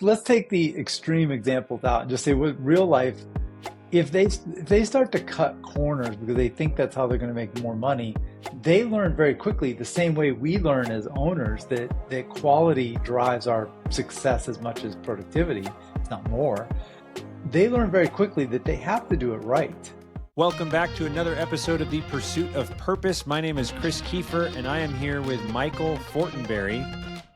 let's take the extreme examples out and just say with real life, if they start to cut corners because they think that's how they're going to make more money, they learn very quickly the same way we learn as owners that quality drives our success as much as productivity, if not more. They learn very quickly that they have to do it right. Welcome back to another episode of The Pursuit of Purpose. My name is Chris Kiefer, and I am here with Michael Fortenberry.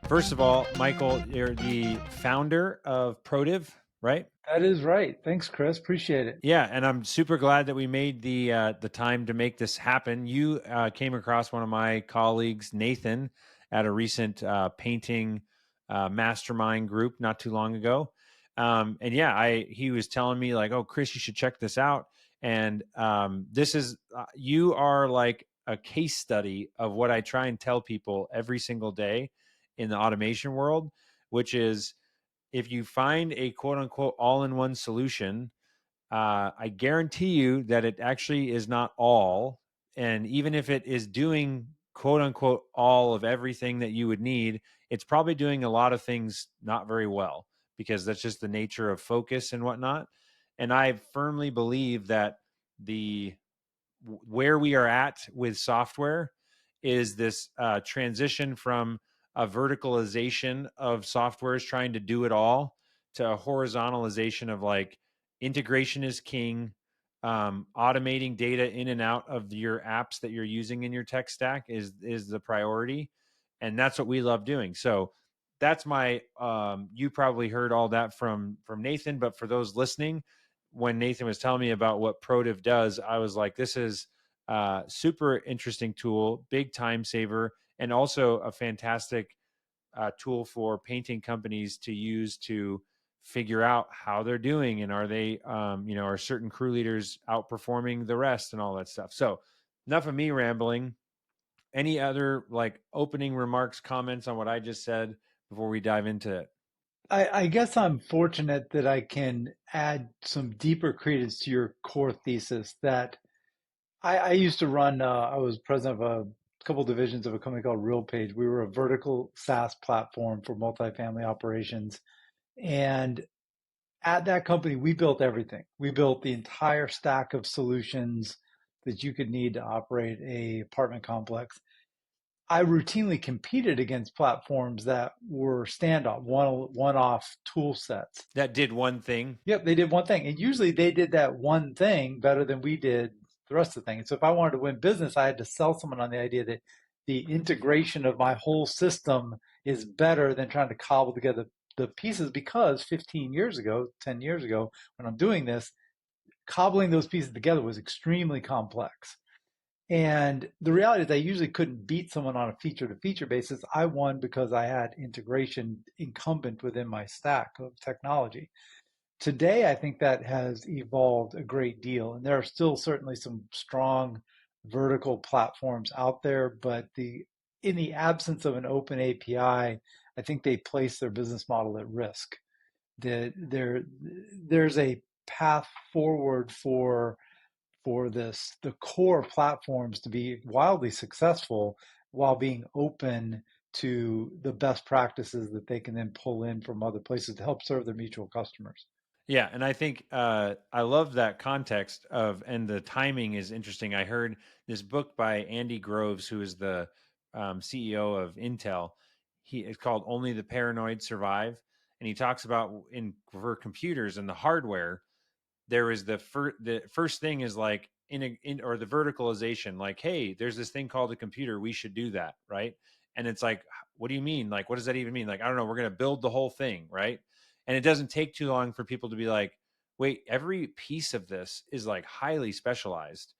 First of all, Michael, you're the founder of Prodiv, right? That is right. Thanks, Chris. Appreciate it. Yeah, and I'm super glad that we made the time to make this happen. You came across one of my colleagues, Nathan, at a recent painting mastermind group not too long ago, and yeah, he was telling me like, "Oh, Chris, you should check this out." And this is you are like a case study of what I try and tell people every single day in the automation world, which is if you find a quote unquote all-in-one solution, I guarantee you that it actually is not all. And even if it is doing quote unquote all of everything that you would need, it's probably doing a lot of things not very well because that's just the nature of focus and whatnot. And I firmly believe that the where we are at with software is this transition from a verticalization of softwares trying to do it all to a horizontalization of like integration is king. Automating data in and out of your apps that you're using in your tech stack is the priority, and that's what we love doing. So that's my you probably heard all that from Nathan, but for those listening, when Nathan was telling me about what Prodiv does, I was like, this is a super interesting tool, big time saver, and also a fantastic tool for painting companies to use to figure out how they're doing and are they, are certain crew leaders outperforming the rest and all that stuff. So enough of me rambling. Any other like opening remarks, comments on what I just said before we dive into it? I guess I'm fortunate that I can add some deeper credence to your core thesis that I used to run, I was president of a couple divisions of a company called RealPage. We were a vertical SaaS platform for multifamily operations. And at that company, we built everything. We built the entire stack of solutions that you could need to operate a apartment complex. I routinely competed against platforms that were standoff, one-off tool sets. That did one thing. Yep, they did one thing. And usually they did that one thing better than we did the rest of the thing. And so if I wanted to win business, I had to sell someone on the idea that the integration of my whole system is better than trying to cobble together the pieces because 15 years ago, 10 years ago, when I'm doing this, cobbling those pieces together was extremely complex. And the reality is I usually couldn't beat someone on a feature to feature basis. I won because I had integration incumbent within my stack of technology. Today, I think that has evolved a great deal, and there are still certainly some strong vertical platforms out there, but the in the absence of an open API, I think they place their business model at risk. There's a path forward for the core platforms to be wildly successful while being open to the best practices that they can then pull in from other places to help serve their mutual customers. Yeah, and I think I love that context of, and the timing is interesting. I heard this book by Andy Groves, who is the CEO of Intel. It's called "Only the Paranoid Survive," and he talks about in for computers and the hardware. There is the first thing is like in or the verticalization, like, hey, there's this thing called a computer, we should do that, right? And it's like, what do you mean? Like, what does that even mean? Like, I don't know, we're going to build the whole thing, right? And it doesn't take too long for people to be like, wait, every piece of this is like highly specialized.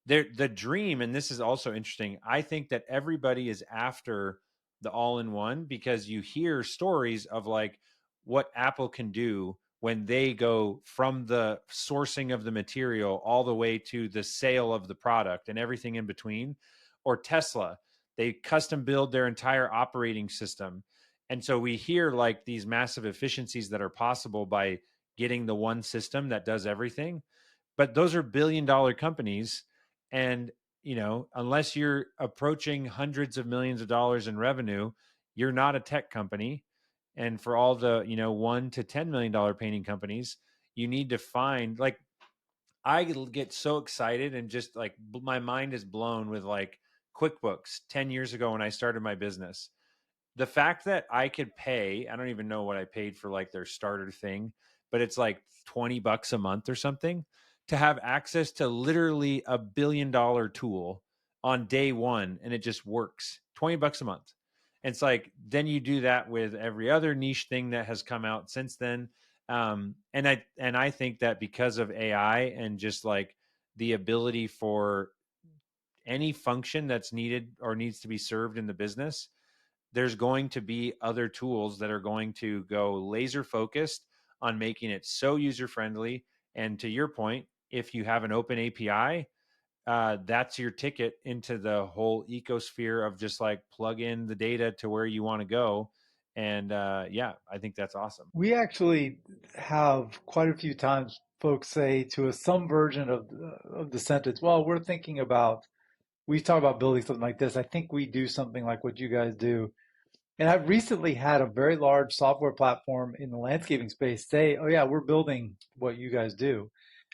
The dream, and this is also interesting, I think that everybody is after the all-in-one because you hear stories of like what Apple can do when they go from the sourcing of the material all the way to the sale of the product and everything in between. Or Tesla, they custom build their entire operating system. And so we hear like these massive efficiencies that are possible by getting the one system that does everything. But those are billion-dollar companies. And, unless you're approaching hundreds of millions of dollars in revenue, you're not a tech company. And for all the, $1 to $10 million painting companies, you need to find, like, I get so excited and just like my mind is blown with like QuickBooks 10 years ago when I started my business. The fact that I could pay, I don't even know what I paid for like their starter thing, but it's like $20 a month or something to have access to literally $1 billion tool on day one, and it just works. $20 a month. And it's like, then you do that with every other niche thing that has come out since then. And I think that because of AI and just like the ability for any function that's needed or needs to be served in the business, there's going to be other tools that are going to go laser focused on making it so user friendly. And to your point, if you have an open API, that's your ticket into the whole ecosphere of just like plug in the data to where you want to go. And yeah, I think that's awesome. We actually have quite a few times folks say to us some version of the sentence, well, we're thinking about, we talk about building something like this. I think we do something like what you guys do. And I've recently had a very large software platform in the landscaping space say, oh, yeah, we're building what you guys do.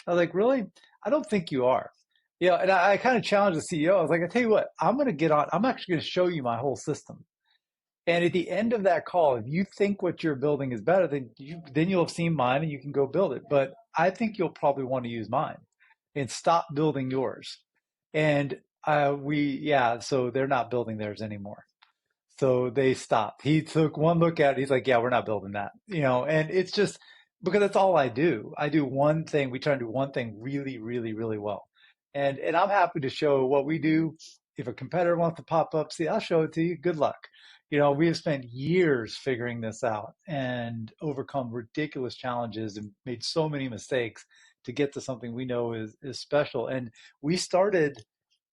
I was like, really? I don't think you are. And I kind of challenged the CEO. I was like, I tell you what, I'm going to get on, I'm actually going to show you my whole system. And at the end of that call, if you think what you're building is better, then you'll have seen mine and you can go build it. But I think you'll probably want to use mine and stop building yours. And so they're not building theirs anymore. So they stopped. He took one look at it. He's like, yeah, we're not building that, and it's just because that's all I do. I do one thing. We try to do one thing really, really, really well. And I'm happy to show what we do. If a competitor wants to pop up, see, I'll show it to you. Good luck. We have spent years figuring this out and overcome ridiculous challenges and made so many mistakes to get to something we know is special. And we started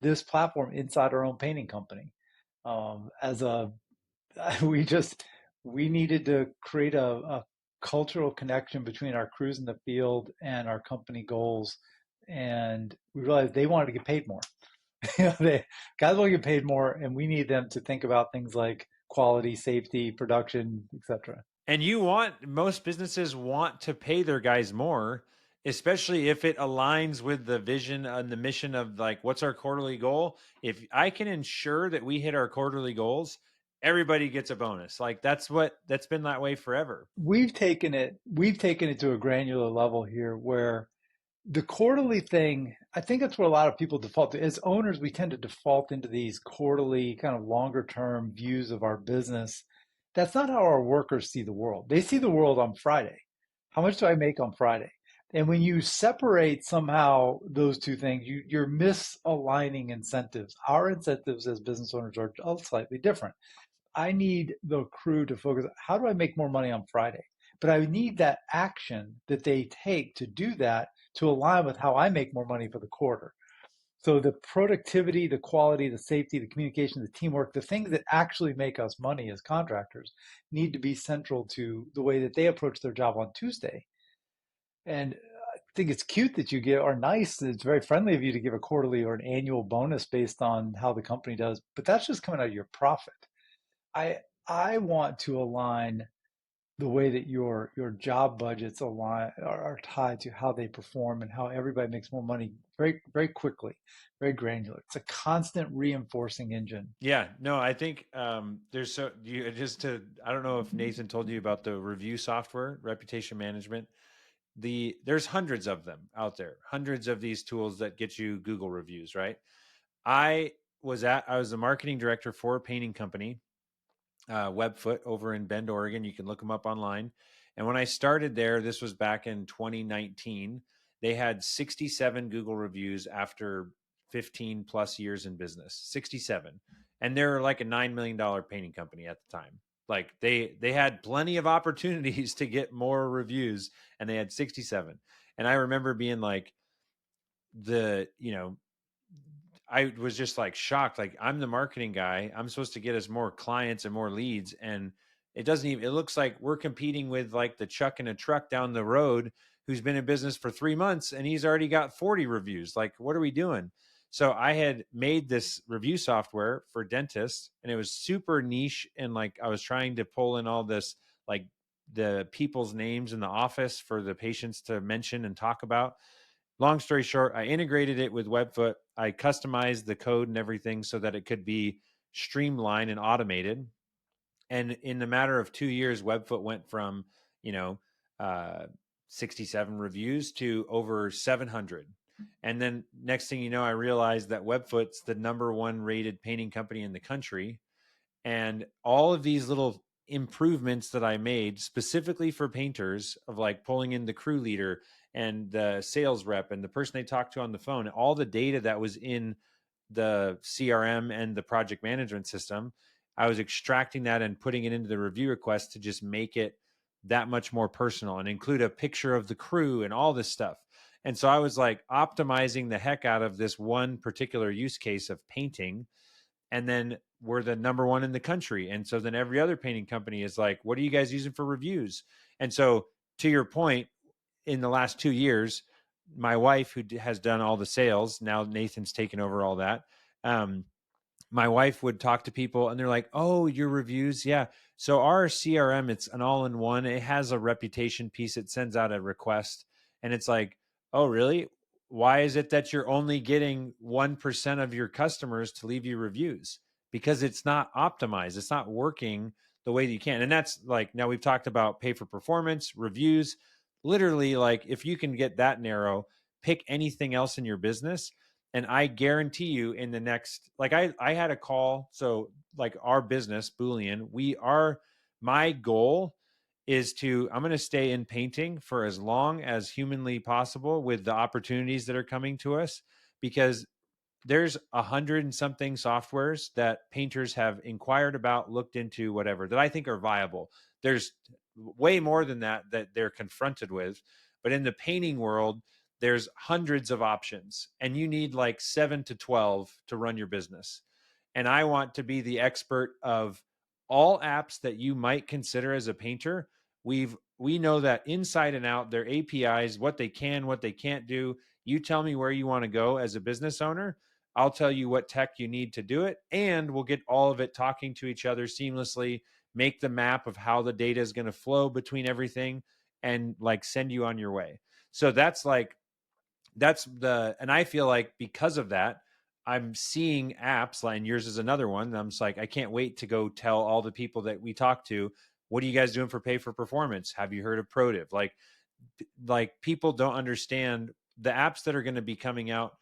this platform inside our own painting company as a we just we needed to create a cultural connection between our crews in the field and our company goals, and we realized they wanted to get paid more. They guys want to get paid more, and we need them to think about things like quality, safety, production, etc. And most businesses want to pay their guys more, especially if it aligns with the vision and the mission of like, what's our quarterly goal? If I can ensure that we hit our quarterly goals, everybody gets a bonus. Like that's been that way forever. We've taken it to a granular level here where the quarterly thing, I think that's where a lot of people default to. As owners, we tend to default into these quarterly kind of longer term views of our business. That's not how our workers see the world. They see the world on Friday. How much do I make on Friday? And when you separate somehow those two things, you're misaligning incentives. Our incentives as business owners are slightly different. I need the crew to focus. How do I make more money on Friday? But I need that action that they take to do that to align with how I make more money for the quarter. So the productivity, the quality, the safety, the communication, the teamwork, the things that actually make us money as contractors need to be central to the way that they approach their job on Tuesday. And I think it's cute that you give, or nice, it's very friendly of you to give a quarterly or an annual bonus based on how the company does, but that's just coming out of your profit. I want to align the way that your job budgets are tied to how they perform and how everybody makes more money very very quickly, very granular. It's a constant reinforcing engine. Yeah, no, I think there's so you just to I don't know if Nathan told you about the review software, reputation management. There's hundreds of them out there, hundreds of these tools that get you Google reviews, right? I was the marketing director for a painting company, Webfoot over in Bend, Oregon. You can look them up online. And when I started there, this was back in 2019. They had 67 Google reviews after 15 plus years in business. 67, and they're like a $9 million painting company at the time. Like they had plenty of opportunities to get more reviews, and they had 67. And I remember being like, the you know I was just like shocked. Like, I'm the marketing guy. I'm supposed to get us more clients and more leads. And it doesn't even, it looks like we're competing with like the Chuck in a truck down the road who's been in business for 3 months and he's already got 40 reviews. Like, what are we doing? So I had made this review software for dentists, and it was super niche. And like, I was trying to pull in all this like the people's names in the office for the patients to mention and talk about. Long story short, I integrated it with Webfoot. I customized the code and everything so that it could be streamlined and automated. And in the matter of 2 years, Webfoot went from, you know, uh, 67 reviews to over 700. And then next thing you know, I realized that Webfoot's the number one rated painting company in the country. And all of these little improvements that I made specifically for painters, of like pulling in the crew leader and the sales rep and the person they talked to on the phone, all the data that was in the CRM and the project management system, I was extracting that and putting it into the review request to just make it that much more personal and include a picture of the crew and all this stuff. And so I was like optimizing the heck out of this one particular use case of painting. And then we're the number one in the country. And so then every other painting company is like, what are you guys using for reviews? And so, to your point, in the last 2 years, my wife, who has done all the sales, now Nathan's taken over all that. Um, my wife would talk to people and they're like, oh, your reviews. Yeah. So our CRM, it's an all in one. It has a reputation piece. It sends out a request and it's like, oh, really? Why is it that you're only getting 1% of your customers to leave you reviews? Because it's not optimized. It's not working the way that you can. And that's like, now we've talked about pay for performance, reviews. Literally, like if you can get that narrow, pick anything else in your business, and I guarantee you in the next, like I had a call. So like our business, Boolean, my goal is I'm going to stay in painting for as long as humanly possible with the opportunities that are coming to us, because there's 100 and something softwares that painters have inquired about, looked into, whatever, that I think are viable. There's way more than that they're confronted with. But in the painting world, there's hundreds of options and you need like 7 to 12 to run your business. And I want to be the expert of all apps that you might consider as a painter. We know that inside and out, their APIs, what they can, what they can't do. You tell me where you want to go as a business owner. I'll tell you what tech you need to do it, and we'll get all of it talking to each other seamlessly, make the map of how the data is going to flow between everything, and like send you on your way. So and I feel like because of that, I'm seeing apps, and yours is another one. I'm just like, I can't wait to go tell all the people that we talk to, what are you guys doing for pay for performance? Have you heard of Prodiv? Like people don't understand the apps that are going to be coming out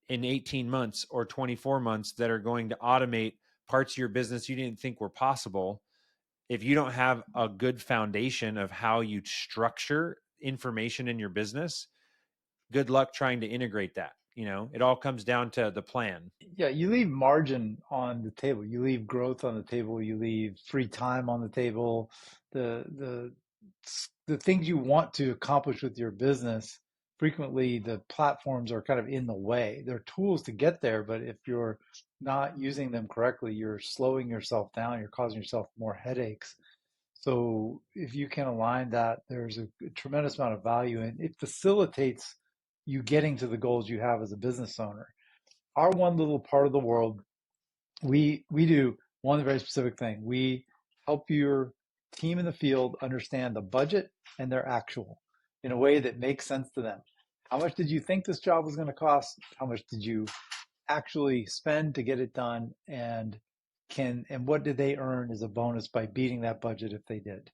in 18 months or 24 months that are going to automate parts of your business you didn't think were possible. If you don't have a good foundation of how you structure information in your business, good luck trying to integrate that. It all comes down to the plan. Yeah, you leave margin on the table. You leave growth on the table. You leave free time on the table. The the things you want to accomplish with your business, frequently the platforms are kind of in the way. They're tools to get there, but if you're not using them correctly, you're slowing yourself down. You're causing yourself more headaches. So if you can align that, there's a tremendous amount of value, and it facilitates you getting to the goals you have as a business owner. Our one little part of the world, we do one very specific thing. We help your team in the field understand the budget and their actual in a way that makes sense to them. How much did you think this job was going to cost? How much did you actually spend to get it done? And what did they earn as a bonus by beating that budget if they did?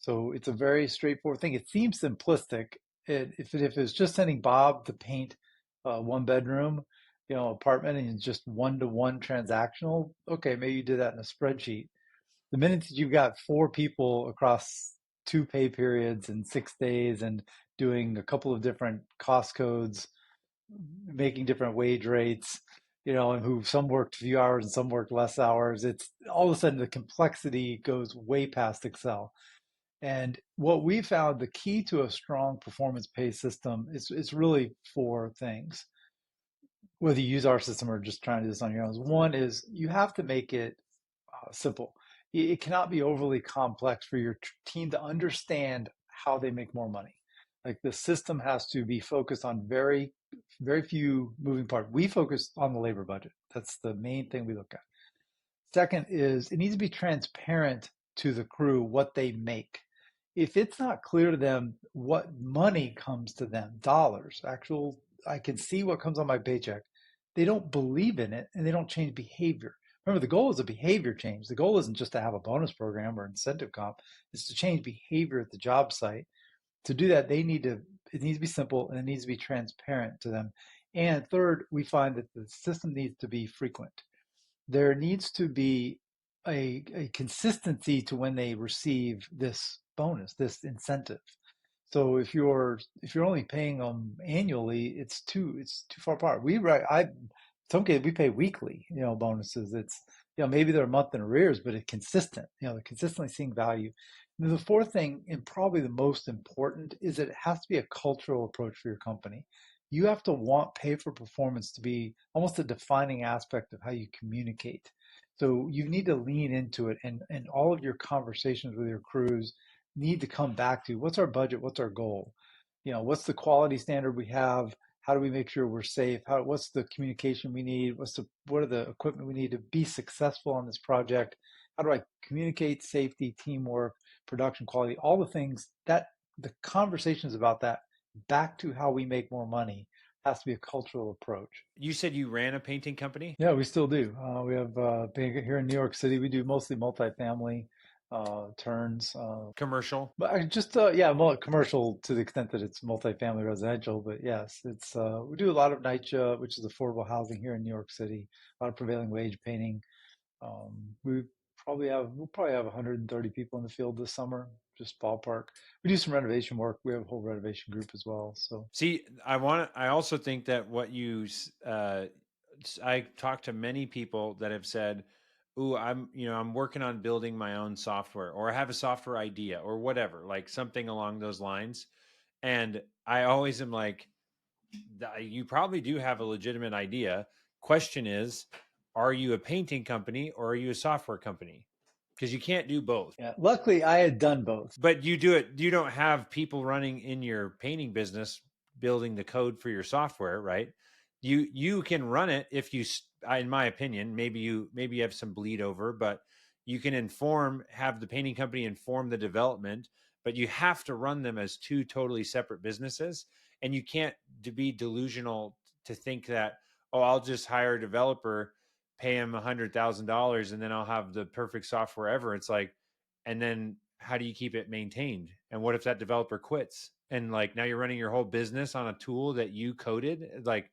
So it's a very straightforward thing. It seems simplistic. If it's just sending Bob to paint a one bedroom, apartment and it's just one to one transactional, okay, maybe you did that in a spreadsheet. The minute that you've got four people across two pay periods and 6 days and doing a couple of different cost codes, making different wage rates, and who some worked a few hours and some worked less hours, it's all of a sudden the complexity goes way past Excel. And what we found, the key to a strong performance pay system is really four things. Whether you use our system or just trying to do this on your own, one is you have to make it simple. It cannot be overly complex for your team to understand how they make more money. Like the system has to be focused on very, very few moving parts. We focus on the labor budget. That's the main thing we look at. Second is it needs to be transparent to the crew what they make. If it's not clear to them what money comes to them, dollars, actual, I can see what comes on my paycheck, they don't believe in it and they don't change behavior. Remember, the goal is a behavior change. The goal isn't just to have a bonus program or incentive comp, it's to change behavior at the job site. To do that, it needs to be simple and it needs to be transparent to them. And third, we find that the system needs to be frequent. There needs to be a consistency to when they receive this bonus, this incentive. So if you're only paying them annually, it's too far apart. Some cases we pay weekly, bonuses. It's maybe they're a month in arrears, but it's consistent. They're consistently seeing value. And the fourth thing, and probably the most important, is that it has to be a cultural approach for your company. You have to want pay for performance to be almost a defining aspect of how you communicate. So you need to lean into it, and all of your conversations with your crews need to come back to what's our budget, what's our goal, what's the quality standard we have, how do we make sure we're safe, what's the communication we need, what are the equipment we need to be successful on this project, how do I communicate safety, teamwork, production quality, all the things that the conversations about that back to how we make more money has to be a cultural approach. You said you ran a painting company? Yeah, we still do. We have here in New York City. We do mostly multifamily turns. Commercial? But I just yeah, commercial to the extent that it's multifamily residential. But yes, it's we do a lot of NYCHA, which is affordable housing here in New York City. A lot of prevailing wage painting. We'll probably have 130 people in the field this summer, just ballpark. We do some renovation work. We have a whole renovation group as well. So See, I also think that I talked to many people that have said, "Ooh, I'm working on building my own software, or I have a software idea, or whatever, like something along those lines." And I always am like, "You probably do have a legitimate idea. Question is, are you a painting company or are you a software company? Because you can't do both." yeah, luckily I had done both. But you do it. You don't have people running in your painting business building the code for your software, right? You can run it if you, in my opinion, maybe you have some bleed over, but you can have the painting company inform the development, but you have to run them as two totally separate businesses, and you can't be delusional to think that, oh, I'll just hire a developer, pay him $100,000, and then I'll have the perfect software ever. It's like, and then how do you keep it maintained? And what if that developer quits? And like now you're running your whole business on a tool that you coded. Like,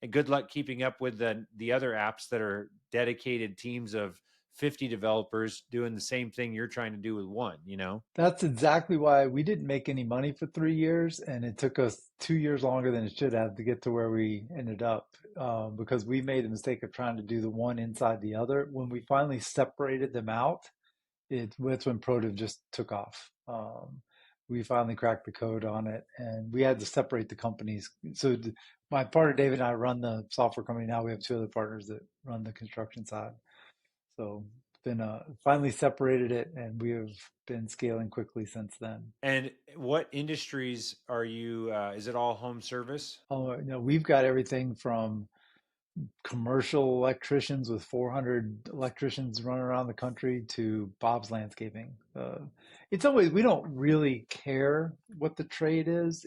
and good luck keeping up with the other apps that are dedicated teams of 50 developers doing the same thing you're trying to do with one. That's exactly why we didn't make any money for 3 years, and it took us 2 years longer than it should have to get to where we ended up, because we made the mistake of trying to do the one inside the other. When we finally separated them out, that's when Prodiv just took off. We finally cracked the code on it, and we had to separate the companies. So my partner David and I run the software company now. We have two other partners that run the construction side. So it's been finally separated it, and we have been scaling quickly since then. And what industries are you? Is it all home service? We've got everything from commercial electricians with 400 electricians running around the country to Bob's Landscaping. In some ways, we don't really care what the trade is.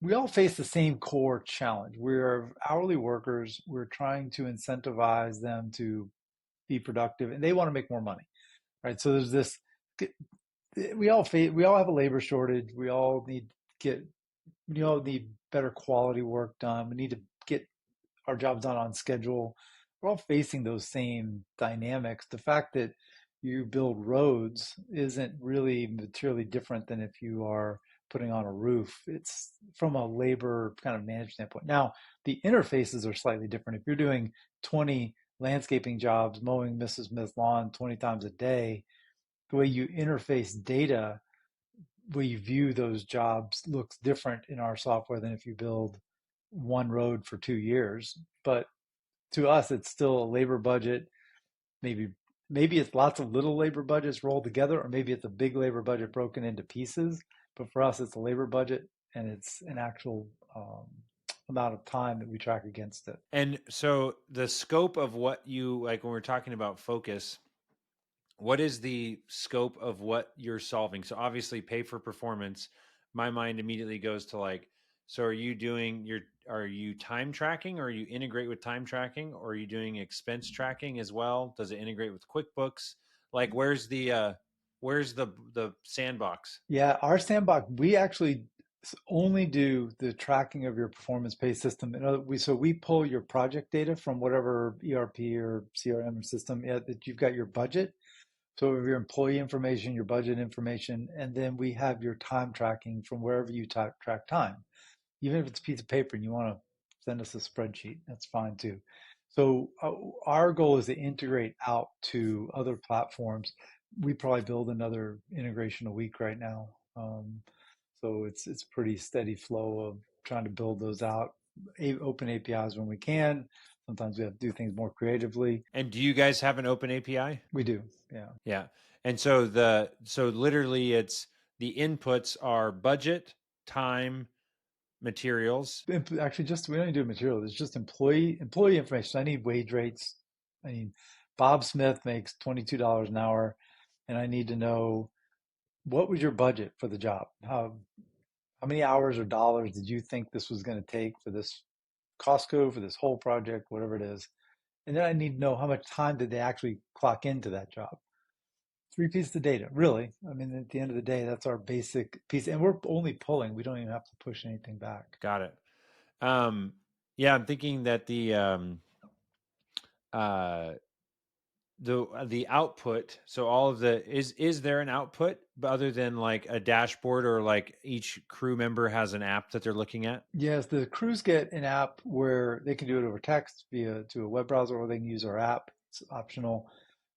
We all face the same core challenge. We're hourly workers. We're trying to incentivize them to be productive, and they want to make more money, right? So there's this. We all have a labor shortage. We all need better quality work done. We need to get our jobs done on schedule. We're all facing those same dynamics. The fact that you build roads isn't really materially different than if you are putting on a roof. It's from a labor kind of management standpoint. Now, the interfaces are slightly different. If you're doing 20 landscaping jobs, mowing Mrs. Smith's lawn 20 times a day, the way you interface data, the way you view those jobs looks different in our software than if you build one road for 2 years. But to us, it's still a labor budget. Maybe maybe it's lots of little labor budgets rolled together, or maybe it's a big labor budget broken into pieces. But for us, it's a labor budget, and it's an actual amount of time that we track against it. And so the scope of what you like when we're talking about focus, what is the scope of what you're solving? So obviously pay for performance. My mind immediately goes to like, so are you time tracking, or you integrate with time tracking, or are you doing expense tracking as well? Does it integrate with QuickBooks? Like where's the sandbox? Yeah, our sandbox, we actually only do the tracking of your performance pay system. So we pull your project data from whatever ERP or CRM system that you've got your budget. So we have your employee information, your budget information, and then we have your time tracking from wherever you track time. Even if it's a piece of paper and you want to send us a spreadsheet, that's fine too. So our goal is to integrate out to other platforms. We probably build another integration a week right now. So it's pretty steady flow of trying to build those out, open APIs when we can. Sometimes we have to do things more creatively. And do you guys have an open API? We do, yeah. Yeah. And so literally it's the inputs are budget, time, materials. Actually, just we don't even do material. It's just employee information. So I need wage rates. I need Bob Smith makes $22 an hour, and I need to know what was your budget for the job? How many hours or dollars did you think this was going to take for this Costco, for this whole project, whatever it is? And then I need to know how much time did they actually clock into that job. Three pieces of data, really. I mean, at the end of the day, that's our basic piece, and we're only pulling. We don't even have to push anything back. Got it. Um, yeah, I'm thinking that uh, the output. So all of the is there an output other than like a dashboard, or like each crew member has an app that they're looking at? Yes, the crews get an app where they can do it over text via to a web browser, or they can use our app. It's optional.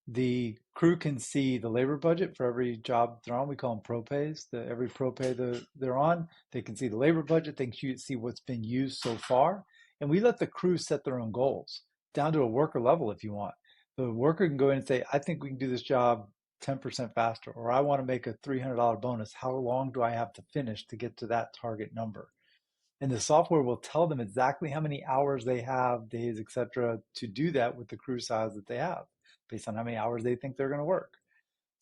The crew can see the labor budget for every job they're on. We call them pro pays. Every pro pay they're on, they can see the labor budget. They can see what's been used so far. And we let the crew set their own goals down to a worker level if you want. The worker can go in and say, I think we can do this job 10% faster, or I want to make a $300 bonus. How long do I have to finish to get to that target number? And the software will tell them exactly how many hours they have, days, etc., to do that with the crew size that they have, based on how many hours they think they're going to work.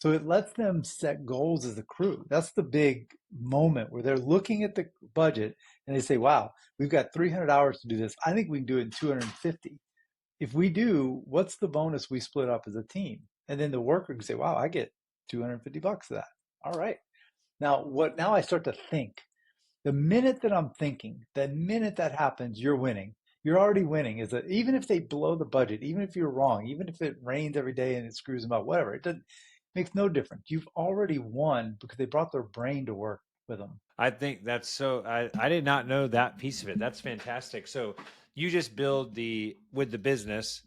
So it lets them set goals as a crew. That's the big moment where they're looking at the budget and they say, wow, we've got 300 hours to do this. I think we can do it in 250. If we do, what's the bonus we split up as a team? And then the worker can say, wow, I get $250 for that. All right. Now I start to think. The minute that I'm thinking, the minute that happens, you're winning. You're already winning. Is that even if they blow the budget, even if you're wrong, even if it rains every day and it screws them up, whatever, makes no difference. You've already won because they brought their brain to work with them. I think that's so. I did not know that piece of it. That's fantastic. So you just build with the business.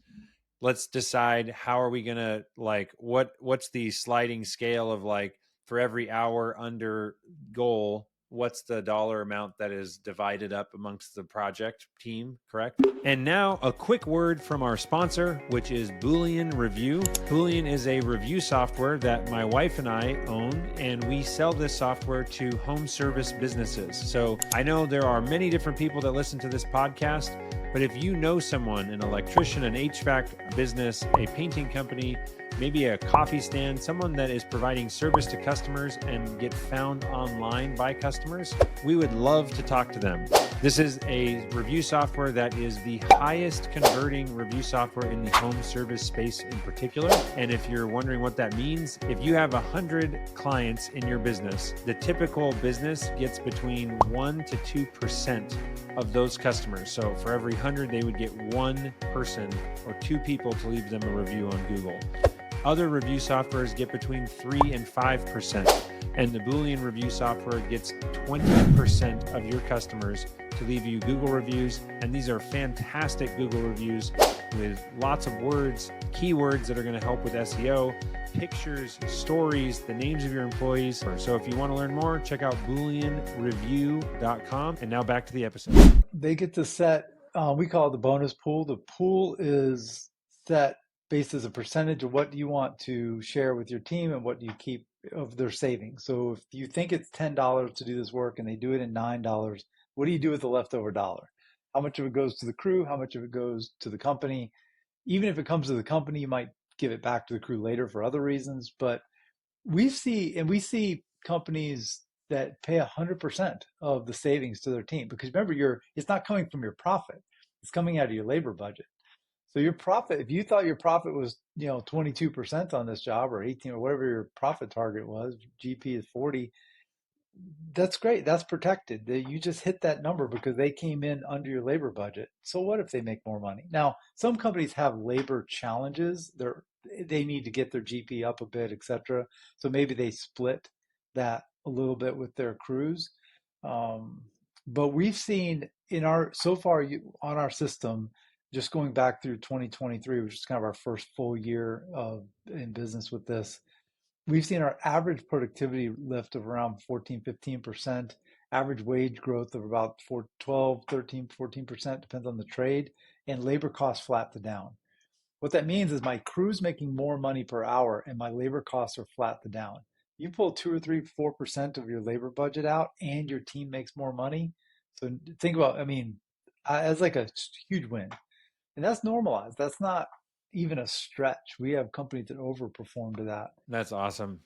Let's decide how are we gonna like what's the sliding scale of like for every hour under goal, what's the dollar amount that is divided up amongst the project team, correct? And now a quick word from our sponsor, which is Boolean Review. Boolean is a review software that my wife and I own, and we sell this software to home service businesses. So I know there are many different people that listen to this podcast, but if you know someone, an electrician, an HVAC business, a painting company, maybe a coffee stand, someone that is providing service to customers and get found online by customers, we would love to talk to them. This is a review software that is the highest converting review software in the home service space in particular. And if you're wondering what that means, if you have 100 clients in your business, the typical business gets between 1 to 2% of those customers. So for every 100, they would get one person or two people to leave them a review on Google. Other review softwares get between 3 and 5%, and the Boolean review software gets 20% of your customers to leave you Google reviews. And these are fantastic Google reviews with lots of words, keywords that are going to help with SEO, pictures, stories, the names of your employees. So if you want to learn more, check out booleanreview.com. And now back to the episode. They get to set, we call it the bonus pool. The pool is set based as a percentage of what you want to share with your team and what you keep of their savings. So if you think it's $10 to do this work and they do it in $9, what do you do with the leftover dollar? How much of it goes to the crew? How much of it goes to the company? Even if it comes to the company, you might give it back to the crew later for other reasons. But we see companies that pay 100% of the savings to their team because remember, it's not coming from your profit; it's coming out of your labor budget. So your profit, if you thought your profit was 22% on this job or 18 or whatever your profit target was, GP is 40, that's great. That's protected. You just hit that number because they came in under your labor budget. So what if they make more money? Now, some companies have labor challenges. They need to get their GP up a bit, et cetera. So maybe they split that a little bit with their crews. Um, but we've seen so far on our system, just going back through 2023, which is kind of our first full year in business with this, we've seen our average productivity lift of around 14, 15%, average wage growth of about 12, 13, 14%, depends on the trade, and labor costs flat to down. What that means is my crew's making more money per hour and my labor costs are flat to down. You pull 2 or 3, 4% of your labor budget out and your team makes more money. So think about, I mean, as like a huge win. And that's normalized. That's not even a stretch. We have companies that overperform to that. That's awesome.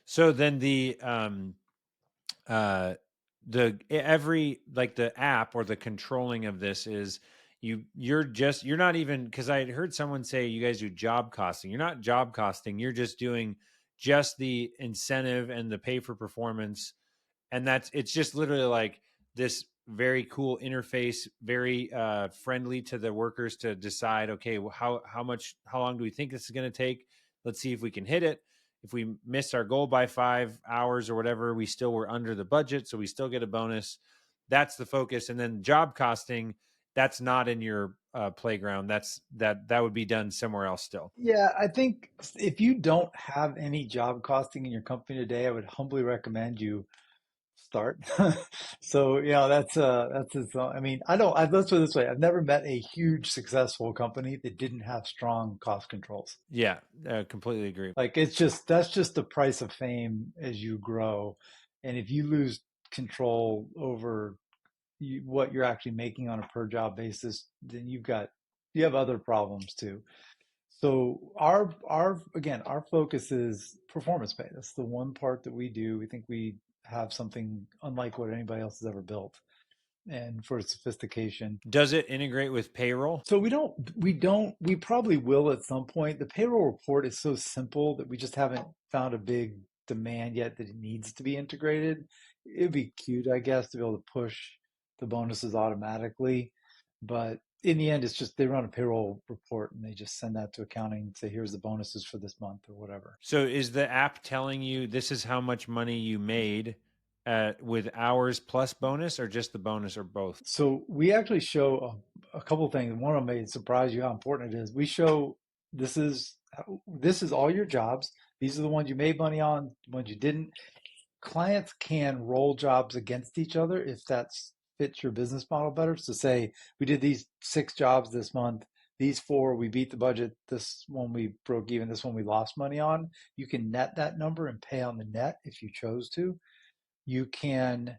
So then uh every like the app or the controlling of this is you're not even, because I had heard someone say you guys do job costing. You're not job costing, you're just doing just the incentive and the pay for performance, and it's just literally like this very cool interface, very friendly to the workers to decide, okay, well, how long do we think this is going to take? Let's see if we can hit it. If we miss our goal by 5 hours or whatever, we still were under the budget, so we still get a bonus. That's the focus. And then job costing, that's not in your playground. That would be done somewhere else still. Yeah, I think if you don't have any job costing in your company today, I would humbly recommend you start. So, I mean, let's put it this way. I've never met a huge successful company that didn't have strong cost controls. Yeah, completely agree. Like that's just the price of fame as you grow. And if you lose control over what you're actually making on a per job basis, then you have other problems too. So our focus is performance pay. That's the one part that we do. We think we have something unlike what anybody else has ever built, and for its sophistication. Does it integrate with payroll? So we probably will at some point. The payroll report is so simple that we just haven't found a big demand yet that it needs to be integrated. It'd be cute, I guess, to be able to push the bonuses automatically. But in the end, it's just they run a payroll report and they just send that to accounting and say, here's the bonuses for this month or whatever. So is the app telling you this is how much money you made with hours plus bonus, or just the bonus, or both? So we actually show a couple of things. One of them may surprise you how important it is. We show this is this is all your jobs. These are the ones you made money on, the ones you didn't. Clients can roll jobs against each other if that fits your business model better. So say we did these 6 jobs this month. These 4 we beat the budget. This one we broke even. This one we lost money on. You can net that number and pay on the net if you chose to. You can,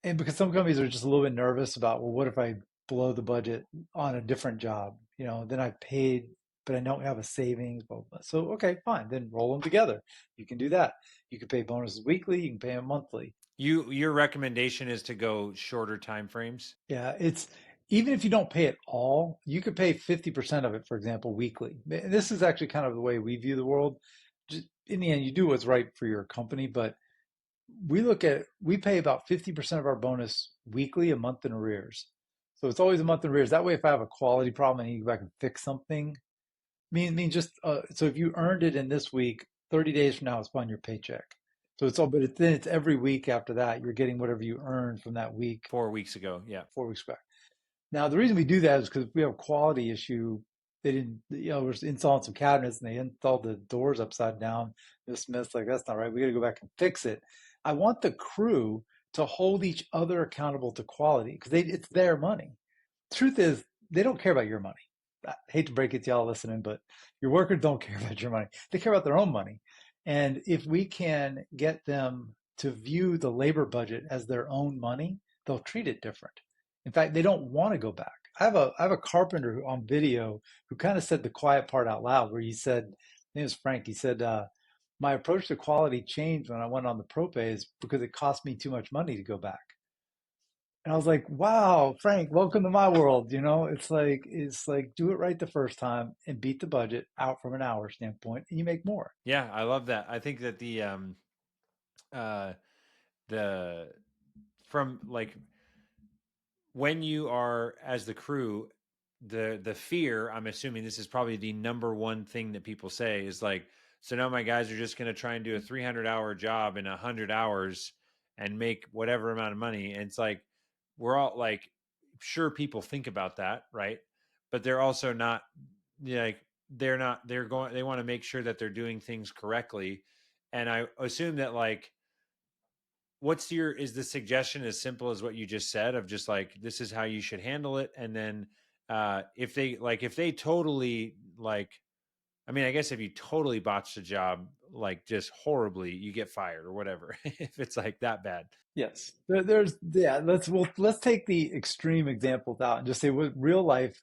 and because some companies are just a little bit nervous about, well, what if I blow the budget on a different job? Then I paid, but I don't have a savings. Blah, blah, blah. So, okay, fine. Then roll them together. You can do that. You can pay bonuses weekly. You can pay them monthly. Your recommendation is to go shorter time frames. Yeah, it's even if you don't pay it all, you could pay 50% of it, for example, weekly. This is actually kind of the way we view the world. Just in the end, you do what's right for your company, but we pay about 50% of our bonus weekly, a month in arrears. So it's always a month in arrears. That way, if I have a quality problem and you go back and fix something, just so if you earned it in this week, 30 days from now, it's on your paycheck. So then it's every week after that, you're getting whatever you earned from that week 4 weeks ago. Yeah. 4 weeks back. Now, the reason we do that is because if we have a quality issue, they didn't, we're installing some cabinets and they installed the doors upside down. Miss Smith's like, that's not right. We got to go back and fix it. I want the crew to hold each other accountable to quality because it's their money. Truth is, they don't care about your money. I hate to break it to y'all listening, but your workers don't care about your money. They care about their own money. And if we can get them to view the labor budget as their own money, they'll treat it different. In fact, they don't want to go back. I have a carpenter on video who kind of said the quiet part out loud, where he said, his name is Frank. He said, my approach to quality changed when I went on the pro pays because it cost me too much money to go back. And I was like, wow, Frank, welcome to my world. It's like do it right the first time and beat the budget out from an hour standpoint, and you make more. Yeah, I love that. I think that uh the from like when you are as the crew, the fear, I'm assuming this is probably the number one thing that people say is like, so now my guys are just going to try and do a 300-hour job in 100 hours and make whatever amount of money. And it's like, we're all like, sure, people think about that, right? But they're also not like, they're going, they want to make sure that they're doing things correctly. And I assume that like, what's your, is the suggestion as simple as what you just said of just like, this is how you should handle it? And then if they totally like, I mean, I guess if you totally botched a job like just horribly, you get fired or whatever. If it's like that bad. Yes, there's yeah. Let's take the extreme examples out and just say with real life,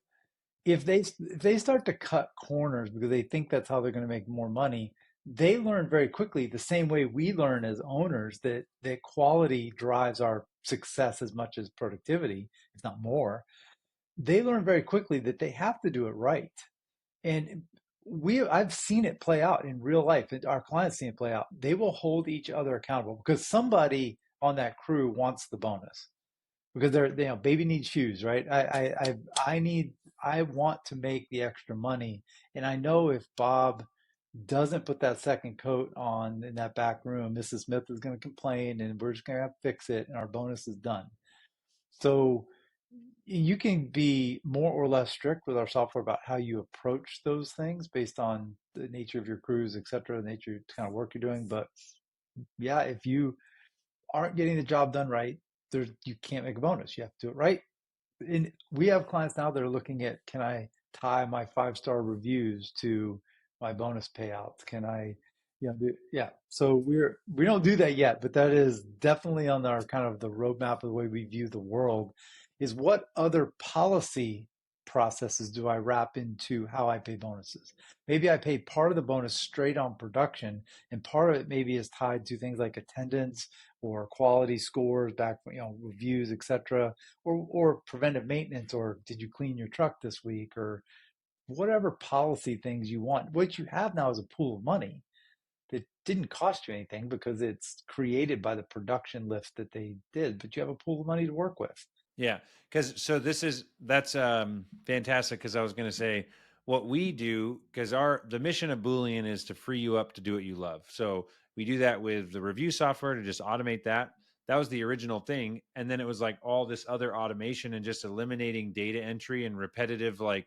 if they start to cut corners because they think that's how they're going to make more money, they learn very quickly the same way we learn as owners that quality drives our success as much as productivity, if not more. They learn very quickly that they have to do it right. And I've seen it play out in real life. Our clients see it play out. They will hold each other accountable because somebody on that crew wants the bonus because baby needs shoes, right? I want to make the extra money, and I know if Bob doesn't put that second coat on in that back room, Mrs. Smith is going to complain, and we're just going to have to fix it, and our bonus is done. So you can be more or less strict with our software about how you approach those things based on the nature of your crews, et cetera, the nature of the kind of work you're doing. But yeah, if you aren't getting the job done right, you can't make a bonus. You have to do it right. And we have clients now that are looking at, can I tie my 5-star reviews to my bonus payouts? Can I, yeah. So we don't do that yet, but that is definitely on our kind of the roadmap of the way we view the world is what other policy processes do I wrap into how I pay bonuses? Maybe I pay part of the bonus straight on production, and part of it maybe is tied to things like attendance or quality scores, back, reviews, etc., or preventive maintenance, or did you clean your truck this week, or whatever policy things you want. What you have now is a pool of money that didn't cost you anything because it's created by the production lift that they did, but you have a pool of money to work with. Yeah, because so that's fantastic. Because I was going to say what we do, because our the mission of Boolean is to free you up to do what you love. So we do that with the review software to just automate that. That was the original thing, and then it was like all this other automation and just eliminating data entry and repetitive, like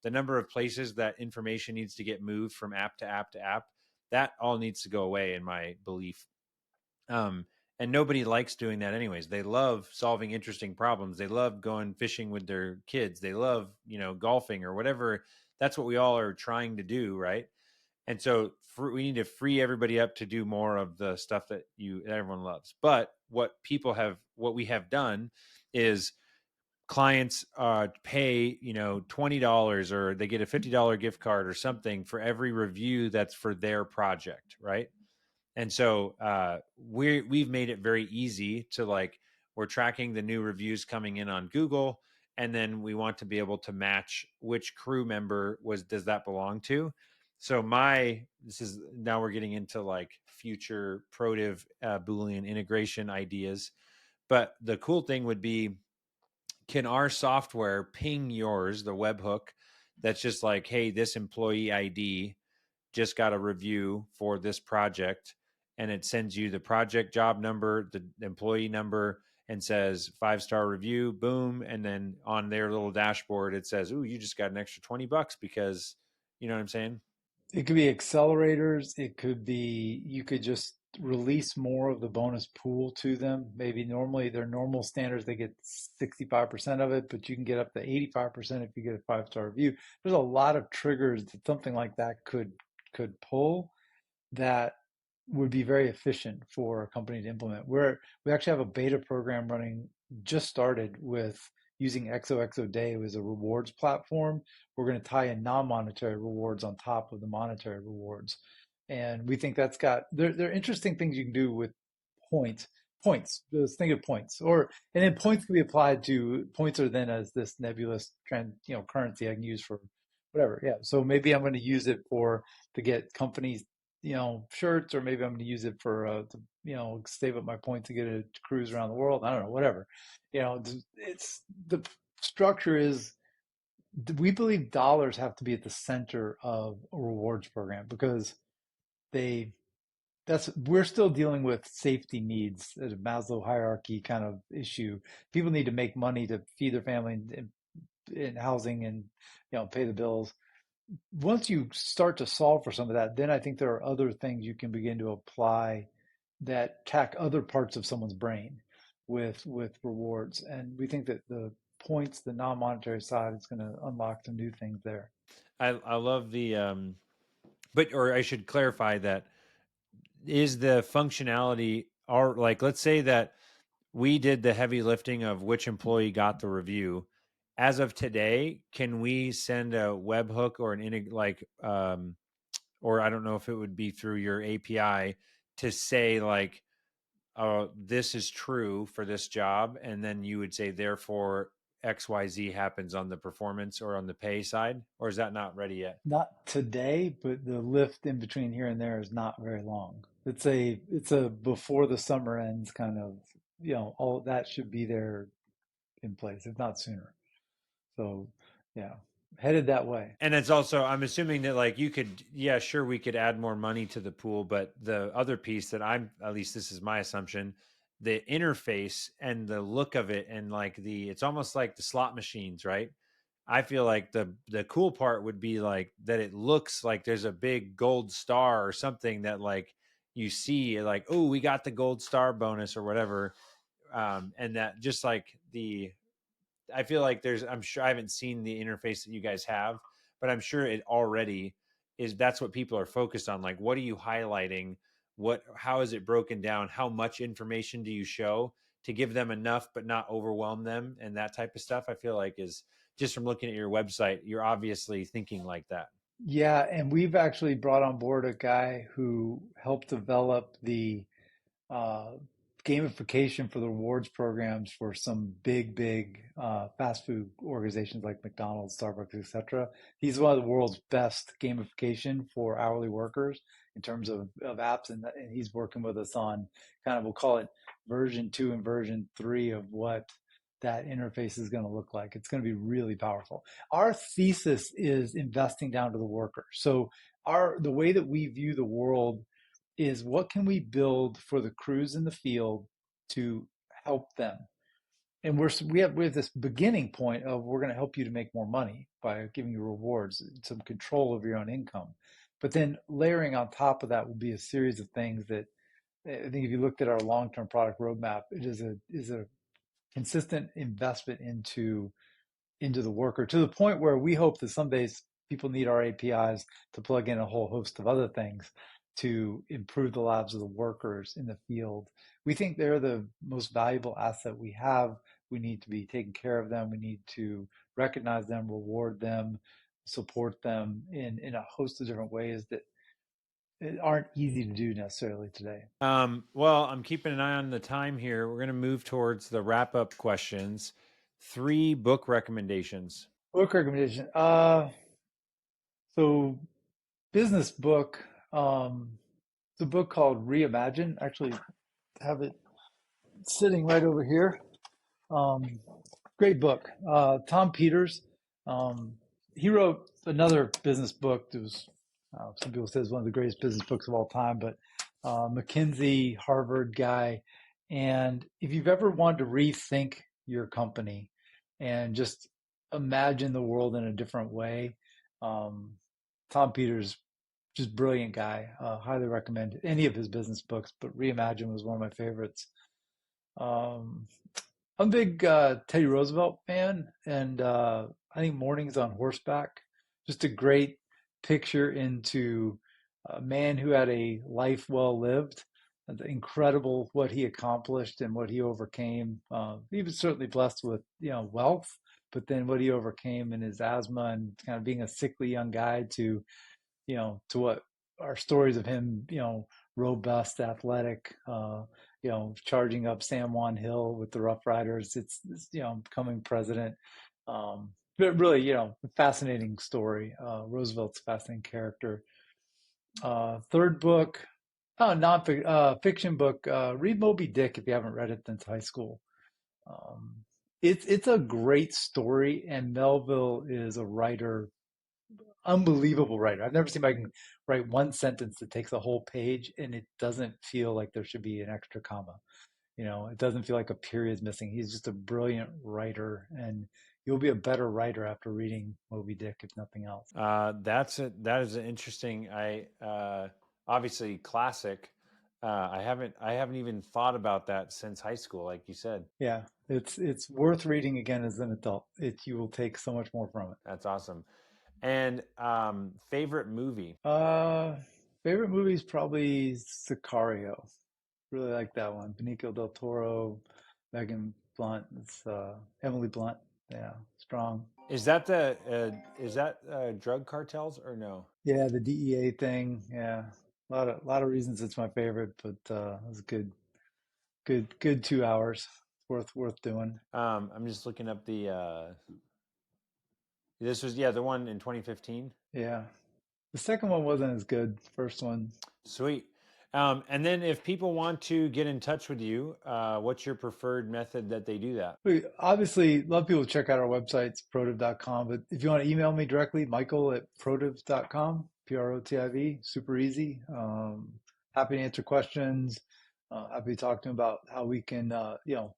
the number of places that information needs to get moved from app to app to app. That all needs to go away, in my belief. Um, and nobody likes doing that anyways. They love solving interesting problems. They love going fishing with their kids. They love, golfing or whatever. That's what we all are trying to do, right? And so we need to free everybody up to do more of the stuff that everyone loves. But what we have done is clients pay $20 or they get a $50 gift card or something for every review that's for their project, right? And so we've made it very easy to like, we're tracking the new reviews coming in on Google, and then we want to be able to match which crew member does that belong to. So this is now we're getting into like future Prodiv Boolean integration ideas. But the cool thing would be, can our software ping yours, the webhook, that's just like, hey, this employee ID just got a review for this project, and it sends you the project job number, the employee number, and says 5-star review, boom. And then on their little dashboard, it says, ooh, you just got an extra $20 because, you know what I'm saying? It could be accelerators. It could be you could just release more of the bonus pool to them. Maybe normally their normal standards, they get 65% of it, but you can get up to 85% if you get a 5-star review. There's a lot of triggers that something like that could pull that would be very efficient for a company to implement. We actually have a beta program running, just started with using XOXO Day as a rewards platform. We're going to tie in non-monetary rewards on top of the monetary rewards. And we think that's got there are interesting things you can do with points. Points. Just think of points. And then points can be applied to points are then as this nebulous currency I can use for whatever. Yeah. So maybe I'm going to use it for to get companies, shirts, or maybe I'm going to use it for to, save up my points to get a cruise around the world. I don't know, whatever. It's the structure is we believe dollars have to be at the center of a rewards program because they that's we're still dealing with safety needs at a Maslow hierarchy kind of issue. People need to make money to feed their family and housing and pay the bills. Once you start to solve for some of that, then I think there are other things you can begin to apply that attack other parts of someone's brain with rewards. And we think that the points, the non-monetary side, is going to unlock some new things there. I love the but or I should clarify that is the functionality or like let's say that we did the heavy lifting of which employee got the review. As of today, can we send a webhook or or I don't know if it would be through your API to say like, oh, this is true for this job, and then you would say therefore XYZ happens on the performance or on the pay side, or is that not ready yet? Not today, but the lift in between here and there is not very long. It's a before the summer ends kind of, all that should be there in place, if not sooner. So yeah, headed that way. And it's also, I'm assuming that like you could, yeah, sure, we could add more money to the pool, but the other piece that I'm, at least this is my assumption, the interface and the look of it, and like it's almost like the slot machines, right? I feel like the cool part would be like that it looks like there's a big gold star or something that like you see like, oh, we got the gold star bonus or whatever. And that just like I feel like I'm sure I haven't seen the interface that you guys have, but I'm sure it already is. That's what people are focused on. Like, what are you highlighting? How is it broken down? How much information do you show to give them enough, but not overwhelm them? And that type of stuff, I feel like is just from looking at your website, you're obviously thinking like that. Yeah, and we've actually brought on board a guy who helped develop the uh, gamification for the rewards programs for some big fast food organizations like McDonald's, Starbucks, etc. He's one of the world's best gamification for hourly workers in terms of apps, and he's working with us on kind of we'll call it version 2 and version 3 of what that interface is going to look like. It's going to be really powerful. Our thesis is investing down to the worker. So the way that we view the world is what can we build for the crews in the field to help them? And we have this beginning point of we're going to help you to make more money by giving you rewards, some control over your own income. But then layering on top of that will be a series of things that I think if you looked at our long-term product roadmap, it is a consistent investment into the worker to the point where we hope that some days people need our APIs to plug in a whole host of other things to improve the lives of the workers in the field. We think they're the most valuable asset we have. We need to be taking care of them. We need to recognize them, reward them, support them in a host of different ways that aren't easy to do necessarily today. Well, I'm keeping an eye on the time here. We're going to move towards the wrap up questions. 3 book recommendations. Book recommendation. So business book. It's a book called Reimagine. Actually, have it sitting right over here. Um, Great book. Tom Peters. Um, he wrote another business book that was, some people say, is one of the greatest business books of all time, but McKinsey, Harvard guy. And if you've ever wanted to rethink your company and just imagine the world in a different way, um, Tom Peters, just brilliant guy. Highly recommend any of his business books, but Reimagine was one of my favorites. Um, I'm a big Teddy Roosevelt fan, and I think Mornings on Horseback, just a great picture into a man who had a life well lived incredible what he accomplished and what he overcame. He was certainly blessed with wealth, but then what he overcame in his asthma and kind of being a sickly young guy to to what our stories of him, robust, athletic, charging up San Juan Hill with the Rough Riders. It's becoming president. But really, fascinating story. Roosevelt's a fascinating character. Third book, oh, fiction book. Read Moby Dick if you haven't read it since high school. Um, it's a great story, and Melville is a writer, unbelievable writer. I've never seen anybody can write one sentence that takes a whole page and it doesn't feel like there should be an extra comma. It doesn't feel like a period's missing. He's just a brilliant writer, and you'll be a better writer after reading Moby Dick, if nothing else. That is an interesting. Obviously classic. I haven't even thought about that since high school, like you said. Yeah, it's worth reading again as an adult. You will take so much more from it. That's awesome. And favorite movie? Favorite movie is probably Sicario. Really like that one. Benicio del Toro, Megan Blunt. It's Emily Blunt. Yeah, strong. Is that the drug cartels or no? Yeah, the DEA thing. Yeah, a lot of reasons it's my favorite, but it was a good 2 hours. Worth doing. I'm just looking up the. This was the one in 2015. Yeah, the second one wasn't as good. First one. Sweet. And then if people want to get in touch with you, what's your preferred method that they do that? We obviously love people to check out our websites, Prodiv.com. But if you want to email me directly, Michael@Prodiv.com, Protiv, super easy. Happy to answer questions. Happy to talk to them about how we can,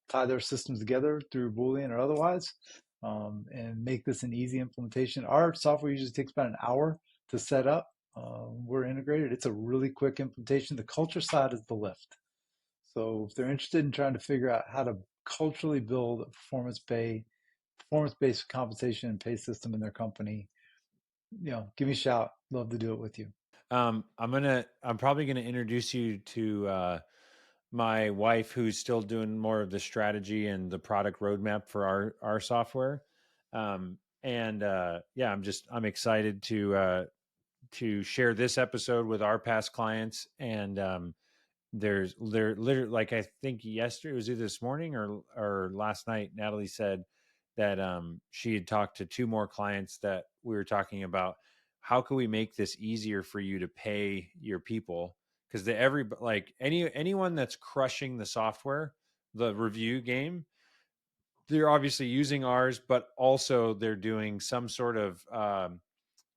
tie their systems together through Boolean or otherwise, and make this an easy implementation. Our software usually takes about an hour to set up. We're integrated. It's a really quick implementation. The culture side is the lift. So if they're interested in trying to figure out how to culturally build a performance-based compensation and pay system in their company, give me a shout. Love to do it with you. I'm probably gonna introduce you to my wife, who's still doing more of the strategy and the product roadmap for our software. I'm excited to share this episode with our past clients. And there literally, like, I think yesterday, it was either this morning or last night, Natalie said that she had talked to 2 more clients that we were talking about how can we make this easier for you to pay your people, because anyone that's crushing the software, the review game, they're obviously using ours, but also they're doing some sort of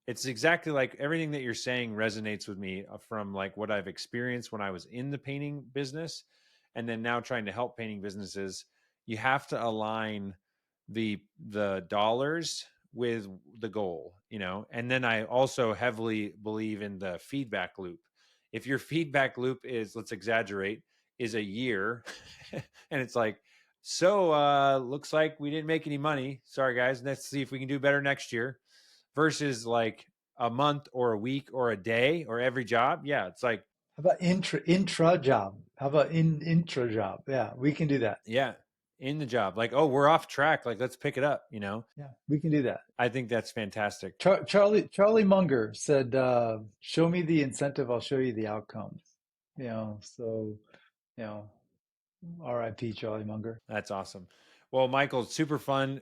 it's exactly like everything that you're saying resonates with me, from like what I've experienced when I was in the painting business, and then now trying to help painting businesses. You have to align the dollars with the goal, and then I also heavily believe in the feedback loop. If your feedback loop is, let's exaggerate, is a year and it's like, so looks like we didn't make any money, sorry guys, let's see if we can do better next year, versus like a month or a week or a day or every job. Yeah, it's like, how about intra job? How about intra job? Yeah, we can do that. Yeah, in the job, like, oh, we're off track, like, let's pick it up. Yeah, we can do that. I think that's fantastic. Charlie Munger said, "Show me the incentive, I'll show you the outcome." So R.I.P. Charlie Munger. That's awesome. Well, Michael, it's super fun.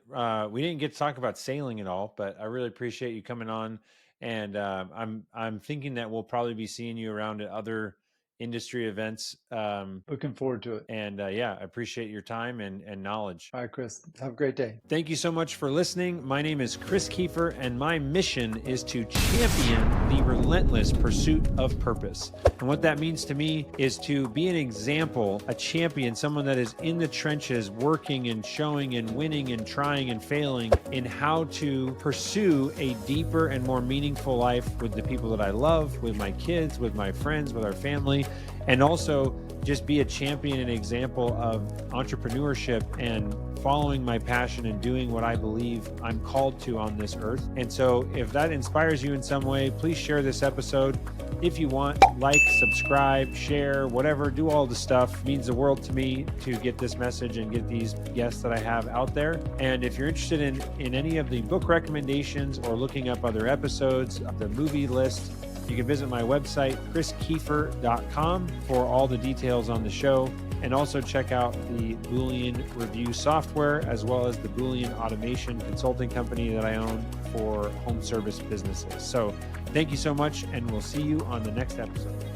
We didn't get to talk about sailing at all, but I really appreciate you coming on. And I'm thinking that we'll probably be seeing you around at other industry events. Looking forward to it. And I appreciate your time and knowledge. All right, Chris, have a great day. Thank you so much for listening. My name is Chris Kiefer, and my mission is to champion the relentless pursuit of purpose. And what that means to me is to be an example, a champion, someone that is in the trenches, working and showing and winning and trying and failing in how to pursue a deeper and more meaningful life with the people that I love, with my kids, with my friends, with our family, and also just be a champion and example of entrepreneurship and following my passion and doing what I believe I'm called to on this earth. And so if that inspires you in some way, please share this episode. If you want, like, subscribe, share, whatever, do all the stuff. It means the world to me to get this message and get these guests that I have out there. And if you're interested in any of the book recommendations or looking up other episodes of the movie list, you can visit my website, chriskiefer.com, for all the details on the show. And also check out the Boolean review software, as well as the Boolean automation consulting company that I own for home service businesses. So thank you so much, and we'll see you on the next episode.